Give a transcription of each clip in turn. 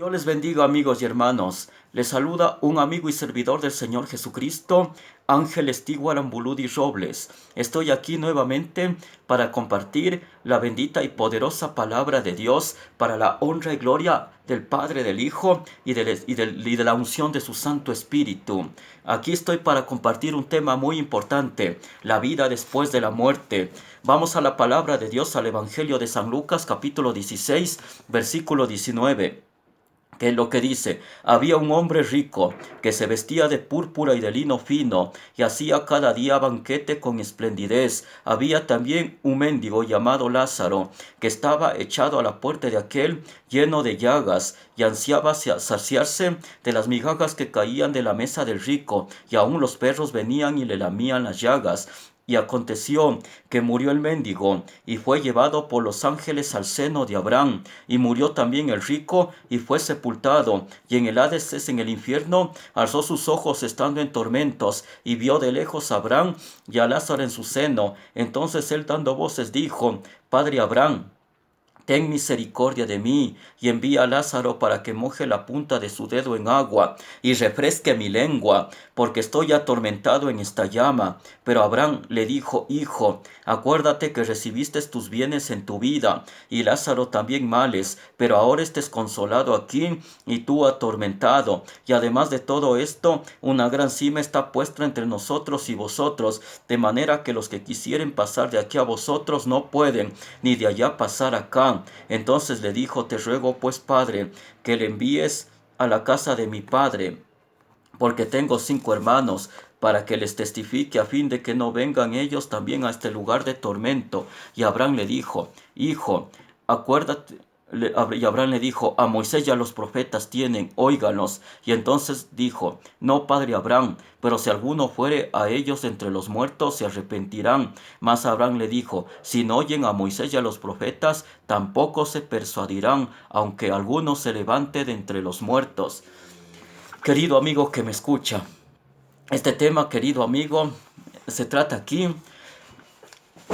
Dios les bendiga, amigos y hermanos. Les saluda un amigo y servidor del Señor Jesucristo, Ángel Estigual Ambuludi Robles. Estoy aquí nuevamente para compartir la bendita y poderosa palabra de Dios para la honra y gloria del Padre, del Hijo y de la unción de su Santo Espíritu. Aquí estoy para compartir un tema muy importante, la vida después de la muerte. Vamos a la palabra de Dios, al Evangelio de San Lucas, capítulo 16, versículo 19. Que es lo que dice: había un hombre rico que se vestía de púrpura y de lino fino y hacía cada día banquete con esplendidez. Había también un mendigo llamado Lázaro que estaba echado a la puerta de aquel, lleno de llagas, y ansiaba saciarse de las migajas que caían de la mesa del rico, y aun los perros venían y le lamían las llagas. Y aconteció que murió el mendigo, y fue llevado por los ángeles al seno de Abraham. Y murió también el rico, y fue sepultado. Y en el Hades, en el infierno, alzó sus ojos estando en tormentos, y vio de lejos a Abraham y a Lázaro en su seno. Entonces él, dando voces, dijo: Padre Abraham, ten misericordia de mí, y envía a Lázaro para que moje la punta de su dedo en agua, y refresque mi lengua, porque estoy atormentado en esta llama. Pero Abraham le dijo: Hijo, acuérdate que recibiste tus bienes en tu vida, y Lázaro también males, pero ahora estés consolado aquí, y tú atormentado. Y además de todo esto, una gran cima está puesta entre nosotros y vosotros, de manera que los que quisieren pasar de aquí a vosotros no pueden, ni de allá pasar acá. Entonces le dijo: te ruego pues, Padre, que le envíes a la casa de mi padre, porque tengo 5 hermanos, para que les testifique, a fin de que no vengan ellos también a este lugar de tormento. Y Abraham le dijo: Hijo, acuérdate. Y Abraham le dijo: a Moisés y a los profetas tienen, óiganos. Y entonces dijo: no, padre Abraham, pero si alguno fuere a ellos entre los muertos, se arrepentirán. Mas Abraham le dijo: si no oyen a Moisés y a los profetas, tampoco se persuadirán, aunque alguno se levante de entre los muertos. Querido amigo que me escucha, este tema, querido amigo, se trata aquí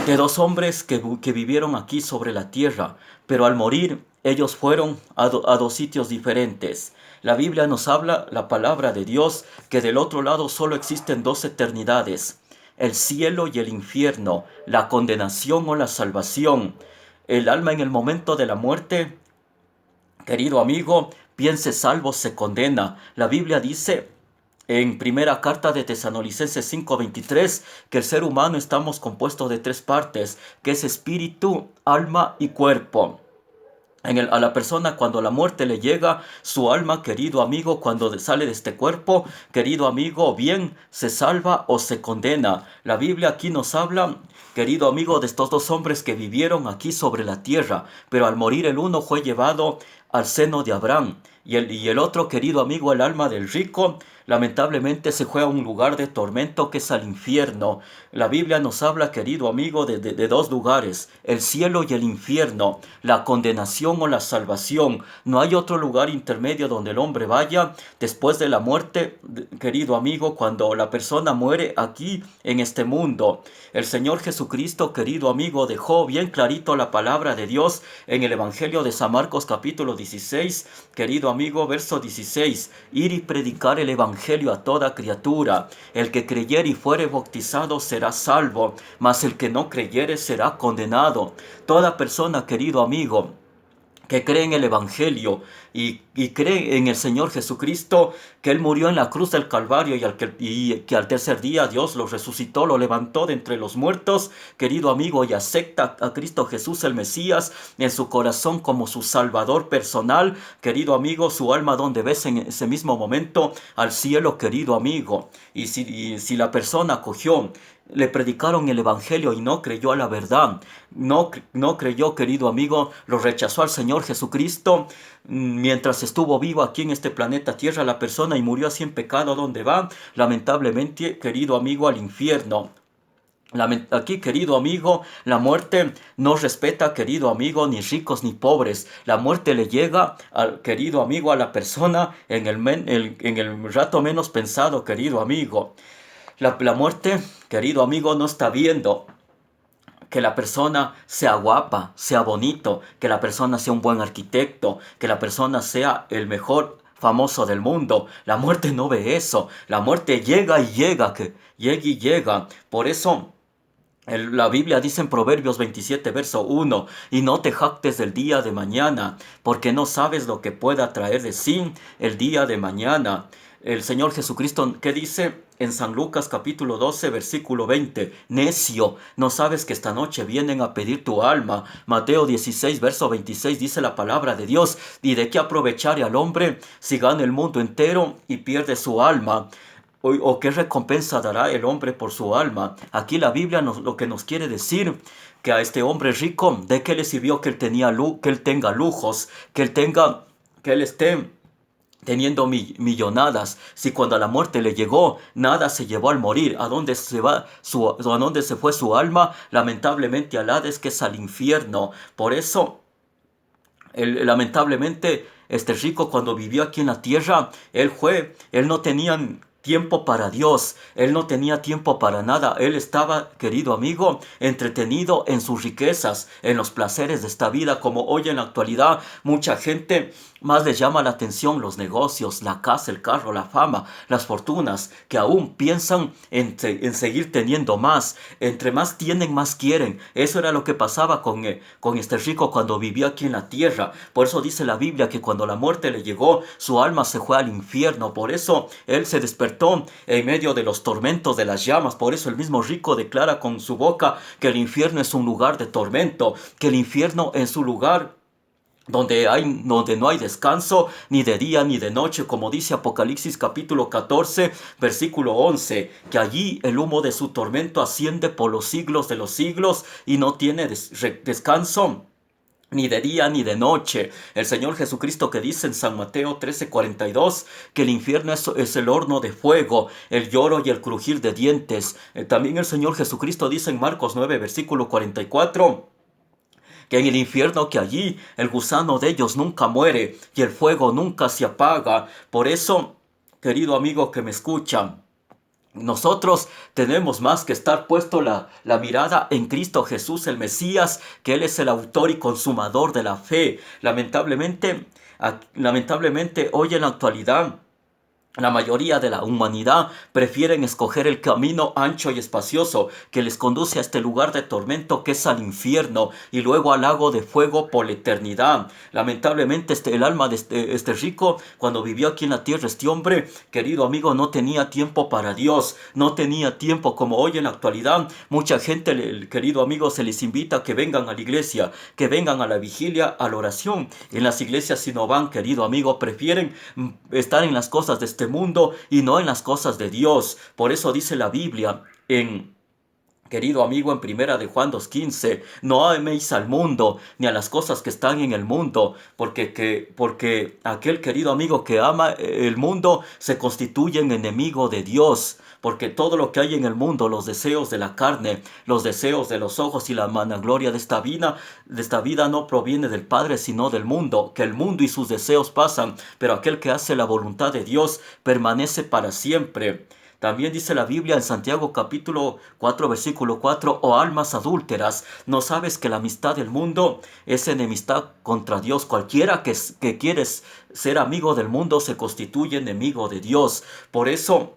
de dos hombres que vivieron aquí sobre la tierra, pero al morir ellos fueron a dos sitios diferentes. La Biblia nos habla, la palabra de Dios, que del otro lado solo existen dos eternidades: el cielo y el infierno, la condenación o la salvación. El alma en el momento de la muerte, querido amigo, bien se salvo, se condena. La Biblia dice en primera carta de Tesalonicenses 5:23 que el ser humano estamos compuestos de tres partes, que es espíritu, alma y cuerpo. A la persona, cuando la muerte le llega, su alma, querido amigo, cuando sale de este cuerpo, querido amigo, bien se salva o se condena. La Biblia aquí nos habla, querido amigo, de estos dos hombres que vivieron aquí sobre la tierra, pero al morir el uno fue llevado al seno de Abraham, y el otro, querido amigo, el alma del rico, lamentablemente se fue a un lugar de tormento, que es al infierno. La Biblia nos habla, querido amigo, de dos lugares: el cielo y el infierno, la condenación o la salvación. No hay otro lugar intermedio donde el hombre vaya después de la muerte, querido amigo, cuando la persona muere aquí en este mundo. El Señor Jesucristo, querido amigo, dejó bien clarito la palabra de Dios en el Evangelio de San Marcos capítulo 16, querido amigo, verso 16: ir y predicar el Evangelio a toda criatura. El que creyere y fuere bautizado será salvo, mas el que no creyere será condenado. Toda persona, querido amigo, que cree en el Evangelio y cree en el Señor Jesucristo, que Él murió en la cruz del Calvario, y que al tercer día Dios lo resucitó, lo levantó de entre los muertos, querido amigo, y acepta a Cristo Jesús el Mesías en su corazón como su Salvador personal, querido amigo, su alma, donde ves en ese mismo momento al cielo, querido amigo. Y si la persona acogió, le predicaron el Evangelio y no creyó a la verdad, no creyó, querido amigo, lo rechazó al Señor Jesucristo mientras estuvo vivo aquí en este planeta Tierra la persona, y murió así en pecado, ¿dónde va? Lamentablemente, querido amigo, al infierno. Aquí, querido amigo, la muerte no respeta, querido amigo, ni ricos ni pobres. La muerte le llega al querido amigo, a la persona en el rato menos pensado, querido amigo. La muerte, querido amigo, no está viendo que la persona sea guapa, sea bonito, que la persona sea un buen arquitecto, que la persona sea el mejor famoso del mundo. La muerte no ve eso. La muerte llega y llega, que llega y llega. Por eso la Biblia dice en Proverbios 27, verso 1, y no te jactes del día de mañana, porque no sabes lo que pueda traer de sí el día de mañana. El Señor Jesucristo, ¿qué dice? En San Lucas capítulo 12, versículo 20, necio, ¿no sabes que esta noche vienen a pedir tu alma? Mateo 16, verso 26 dice la palabra de Dios, ¿y de qué aprovechare al hombre si gana el mundo entero y pierde su alma? ¿O qué recompensa dará el hombre por su alma? Aquí la Biblia lo que nos quiere decir, que a este hombre rico, ¿de qué le sirvió que él que él tenga lujos, que él esté teniendo millonadas, si cuando a la muerte le llegó, nada se llevó al morir? ¿A dónde a dónde se fue su alma? Lamentablemente al Hades, que es al infierno. Por eso, lamentablemente, este rico, cuando vivió aquí en la tierra, él no tenía tiempo para Dios, él no tenía tiempo para nada. Él estaba, querido amigo, entretenido en sus riquezas, en los placeres de esta vida. Como hoy en la actualidad mucha gente más les llama la atención los negocios, la casa, el carro, la fama, las fortunas, que aún piensan en seguir teniendo más. Entre más tienen, más quieren. Eso era lo que pasaba con este rico cuando vivió aquí en la tierra. Por eso dice la Biblia que cuando la muerte le llegó, su alma se fue al infierno. Por eso él se despertó en medio de los tormentos de las llamas. Por eso el mismo rico declara con su boca que el infierno es un lugar de tormento, que el infierno es un lugar donde no hay descanso ni de día ni de noche, como dice Apocalipsis capítulo 14, versículo 11, que allí el humo de su tormento asciende por los siglos de los siglos y no tiene descanso ni de día ni de noche. El Señor Jesucristo, que dice en San Mateo 13:42, que el infierno es el horno de fuego, el lloro y el crujir de dientes. También el Señor Jesucristo dice en Marcos 9, versículo 44, que en el infierno, que allí el gusano de ellos nunca muere y el fuego nunca se apaga. Por eso, querido amigo que me escucha, nosotros tenemos más que estar puesto la mirada en Cristo Jesús, el Mesías, que Él es el autor y consumador de la fe. Lamentablemente hoy en la actualidad, la mayoría de la humanidad prefieren escoger el camino ancho y espacioso que les conduce a este lugar de tormento, que es al infierno, y luego al lago de fuego por la eternidad. Lamentablemente el alma de este rico, cuando vivió aquí en la tierra, este hombre, querido amigo, no tenía tiempo para Dios, no tenía tiempo como hoy en la actualidad. Mucha gente, querido amigo, se les invita a que vengan a la iglesia, que vengan a la vigilia, a la oración. En las iglesias, si no van, querido amigo, prefieren estar en las cosas de este mundo y no en las cosas de Dios. Por eso dice la Biblia querido amigo, en primera de Juan 2:15, no améis al mundo ni a las cosas que están en el mundo, porque aquel, querido amigo, que ama el mundo se constituye en enemigo de Dios. Porque todo lo que hay en el mundo, los deseos de la carne, los deseos de los ojos y la vanagloria de esta vida no proviene del Padre, sino del mundo. Que el mundo y sus deseos pasan, pero aquel que hace la voluntad de Dios permanece para siempre. También dice la Biblia en Santiago capítulo 4, versículo 4, oh almas adúlteras, ¿no sabes que la amistad del mundo es enemistad contra Dios? Cualquiera que quiere ser amigo del mundo se constituye enemigo de Dios. Por eso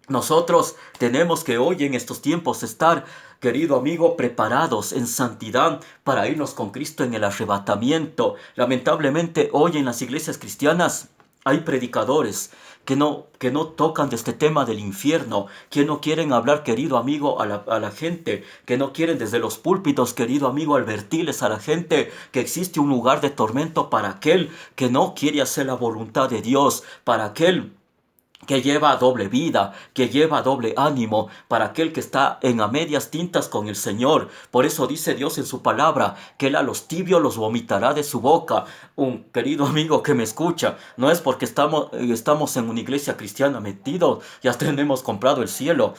nosotros tenemos que hoy en estos tiempos estar, querido amigo, preparados en santidad para irnos con Cristo en el arrebatamiento. Lamentablemente hoy en las iglesias cristianas hay predicadores que no tocan de este tema del infierno, que no quieren hablar, querido amigo, a la gente, que no quieren desde los púlpitos, querido amigo, advertirles a la gente que existe un lugar de tormento para aquel que no quiere hacer la voluntad de Dios, para aquel que lleva doble vida, que lleva doble ánimo, para aquel que está en a medias tintas con el Señor. Por eso dice Dios en su palabra, que Él a los tibios los vomitará de su boca. Un querido amigo que me escucha, no es porque estamos en una iglesia cristiana metidos, ya tenemos comprado el cielo.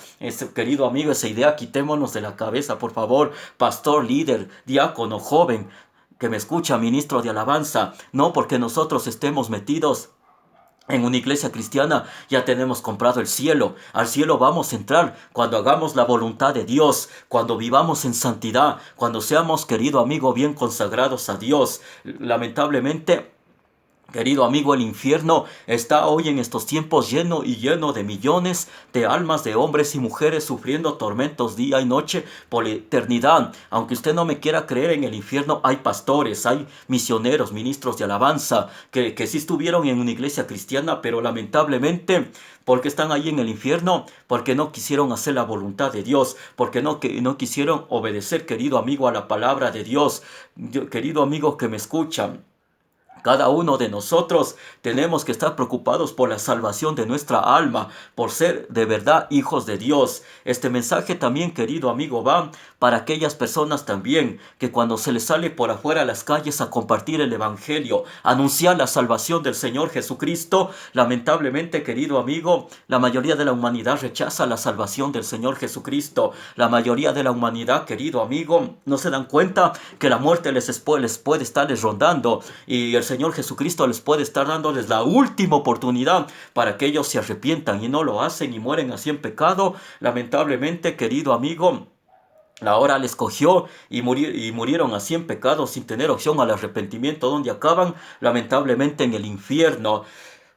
Querido amigo, esa idea quitémonos de la cabeza, por favor, pastor, líder, diácono, joven, que me escucha, ministro de alabanza. No porque nosotros estemos metidos En una iglesia cristiana ya tenemos comprado el cielo. Al cielo vamos a entrar cuando hagamos la voluntad de Dios, cuando vivamos en santidad, cuando seamos, querido amigo, bien consagrados a Dios. Lamentablemente, querido amigo, el infierno está hoy en estos tiempos lleno y lleno de millones de almas de hombres y mujeres sufriendo tormentos día y noche por la eternidad. Aunque usted no me quiera creer, en el infierno hay pastores, hay misioneros, ministros de alabanza, que sí estuvieron en una iglesia cristiana, pero lamentablemente, ¿por qué están ahí en el infierno? Porque no quisieron hacer la voluntad de Dios, porque no quisieron obedecer, querido amigo, a la palabra de Dios. Querido amigo que me escuchan, cada uno de nosotros tenemos que estar preocupados por la salvación de nuestra alma, por ser de verdad hijos de Dios. Este mensaje también, querido amigo, va para aquellas personas también que cuando se les sale por afuera a las calles a compartir el evangelio, anunciar la salvación del Señor Jesucristo, lamentablemente, querido amigo, la mayoría de la humanidad rechaza la salvación del Señor Jesucristo. La mayoría de la humanidad, querido amigo, no se dan cuenta que la muerte les puede estarles rondando, y el Señor Jesucristo les puede estar dándoles la última oportunidad para que ellos se arrepientan, y no lo hacen y mueren así en pecado. Lamentablemente, querido amigo, la hora les cogió y murieron así en pecado sin tener opción al arrepentimiento, donde acaban lamentablemente en el infierno.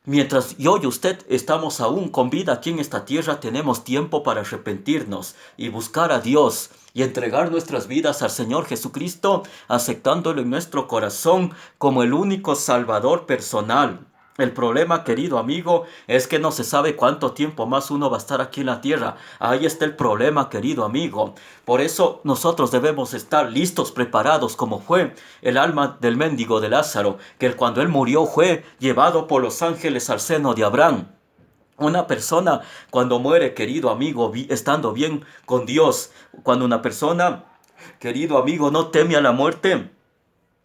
Mientras yo y usted estamos aún con vida aquí en esta tierra, tenemos tiempo para arrepentirnos y buscar a Dios y entregar nuestras vidas al Señor Jesucristo, aceptándolo en nuestro corazón como el único Salvador personal. El problema, querido amigo, es que no se sabe cuánto tiempo más uno va a estar aquí en la tierra. Ahí está el problema, querido amigo. Por eso nosotros debemos estar listos, preparados, como fue el alma del mendigo de Lázaro, que cuando él murió fue llevado por los ángeles al seno de Abraham. Una persona cuando muere, querido amigo, estando bien con Dios, cuando una persona, querido amigo, no teme a la muerte,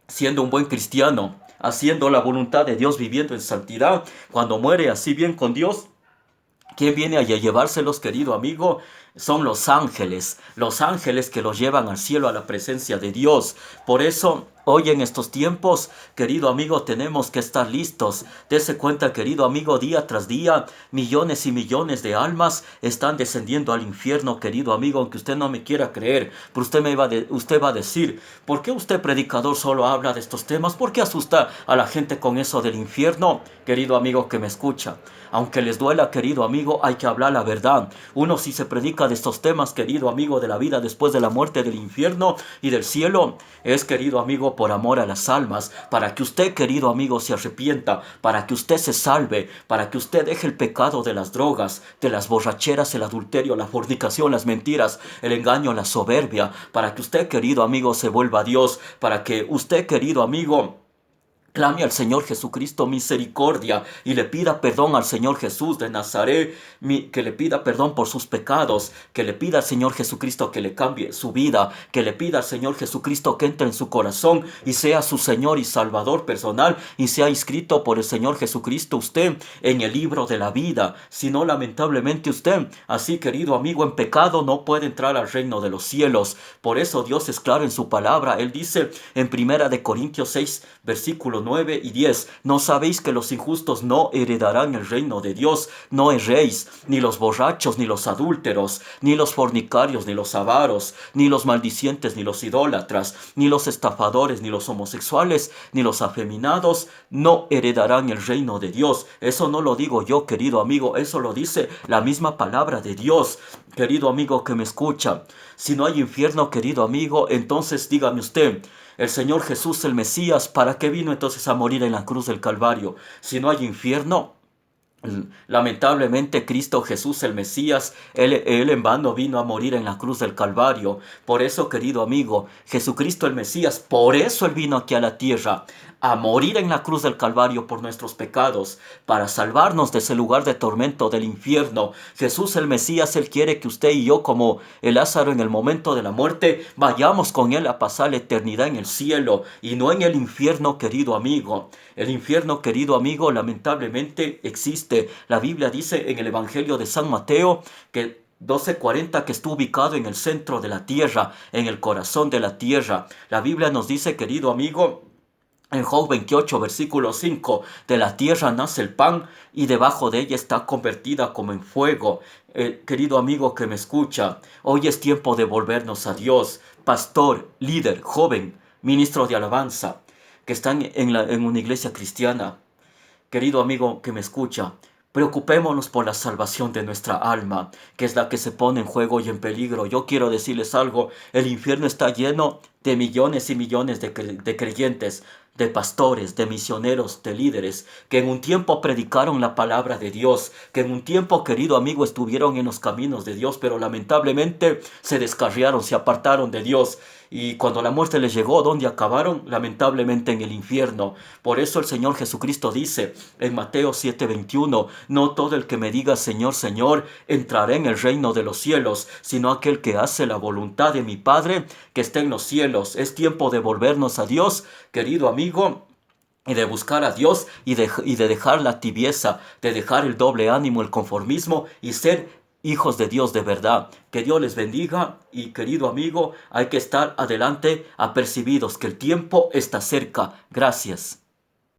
siendo un buen cristiano, haciendo la voluntad de Dios, viviendo en santidad, cuando muere así bien con Dios, ¿quién viene a llevárselos, querido amigo? Son los ángeles que los llevan al cielo, a la presencia de Dios. Por eso, hoy en estos tiempos, querido amigo, tenemos que estar listos. Dese cuenta, querido amigo, día tras día, millones y millones de almas están descendiendo al infierno, querido amigo, aunque usted no me quiera creer. Pero usted va a decir, ¿por qué usted, predicador, solo habla de estos temas? ¿Por qué asusta a la gente con eso del infierno? Querido amigo que me escucha, aunque les duela, querido amigo, hay que hablar la verdad. Uno, si se predica de estos temas, querido amigo, de la vida después de la muerte, del infierno y del cielo, es, querido amigo, por amor a las almas, para que usted, querido amigo, se arrepienta, para que usted se salve, para que usted deje el pecado de las drogas, de las borracheras, el adulterio, la fornicación, las mentiras, el engaño, la soberbia, para que usted, querido amigo, se vuelva a Dios, para que usted, querido amigo, clame al Señor Jesucristo misericordia y le pida perdón al Señor Jesús de Nazaret, que le pida perdón por sus pecados, que le pida al Señor Jesucristo que le cambie su vida, que le pida al Señor Jesucristo que entre en su corazón y sea su Señor y Salvador personal, y sea inscrito por el Señor Jesucristo usted en el libro de la vida. Si no, lamentablemente usted, así, querido amigo, en pecado no puede entrar al reino de los cielos. Por eso Dios es claro en su palabra. Él dice en 1 Corintios 6, versículos 9 y 10, ¿no sabéis que los injustos no heredarán el reino de Dios? No erréis, ni los borrachos, ni los adúlteros, ni los fornicarios, ni los avaros, ni los maldicientes, ni los idólatras, ni los estafadores, ni los homosexuales, ni los afeminados, no heredarán el reino de Dios. Eso no lo digo yo, querido amigo, eso lo dice la misma palabra de Dios. Querido amigo que me escucha, si no hay infierno, querido amigo, entonces dígame usted, el Señor Jesús, el Mesías, ¿para qué vino entonces a morir en la cruz del Calvario? Si no hay infierno, lamentablemente Cristo Jesús, el Mesías, él en vano vino a morir en la cruz del Calvario. Por eso, querido amigo, Jesucristo el Mesías, por eso Él vino aquí a la tierra, a morir en la cruz del Calvario por nuestros pecados, para salvarnos de ese lugar de tormento del infierno. Jesús el Mesías, Él quiere que usted y yo, como el Lázaro en el momento de la muerte, vayamos con Él a pasar la eternidad en el cielo y no en el infierno, querido amigo. El infierno, querido amigo, lamentablemente existe. La Biblia dice en el Evangelio de San Mateo que 12:40, que está ubicado en el centro de la tierra, en el corazón de la tierra. La Biblia nos dice, querido amigo, En Job 28, versículo 5, de la tierra nace el pan y debajo de ella está convertida como en fuego. Querido amigo que me escucha, hoy es tiempo de volvernos a Dios. Pastor, líder, joven, ministro de alabanza, que están en una iglesia cristiana. Querido amigo que me escucha, preocupémonos por la salvación de nuestra alma, que es la que se pone en juego y en peligro. Yo quiero decirles algo, el infierno está lleno de millones y millones de creyentes, de pastores, de misioneros, de líderes, que en un tiempo predicaron la palabra de Dios, que en un tiempo, querido amigo, estuvieron en los caminos de Dios, pero lamentablemente se descarriaron, se apartaron de Dios. Y cuando la muerte les llegó, ¿dónde acabaron? Lamentablemente en el infierno. Por eso el Señor Jesucristo dice en Mateo 7:21, no todo el que me diga Señor, Señor, entrará en el reino de los cielos, sino aquel que hace la voluntad de mi Padre que está en los cielos. Es tiempo de volvernos a Dios, querido amigo, y de buscar a Dios y de dejar la tibieza, de dejar el doble ánimo, el conformismo y ser hijos de Dios de verdad. Que Dios les bendiga y querido amigo, hay que estar adelante apercibidos que el tiempo está cerca. Gracias.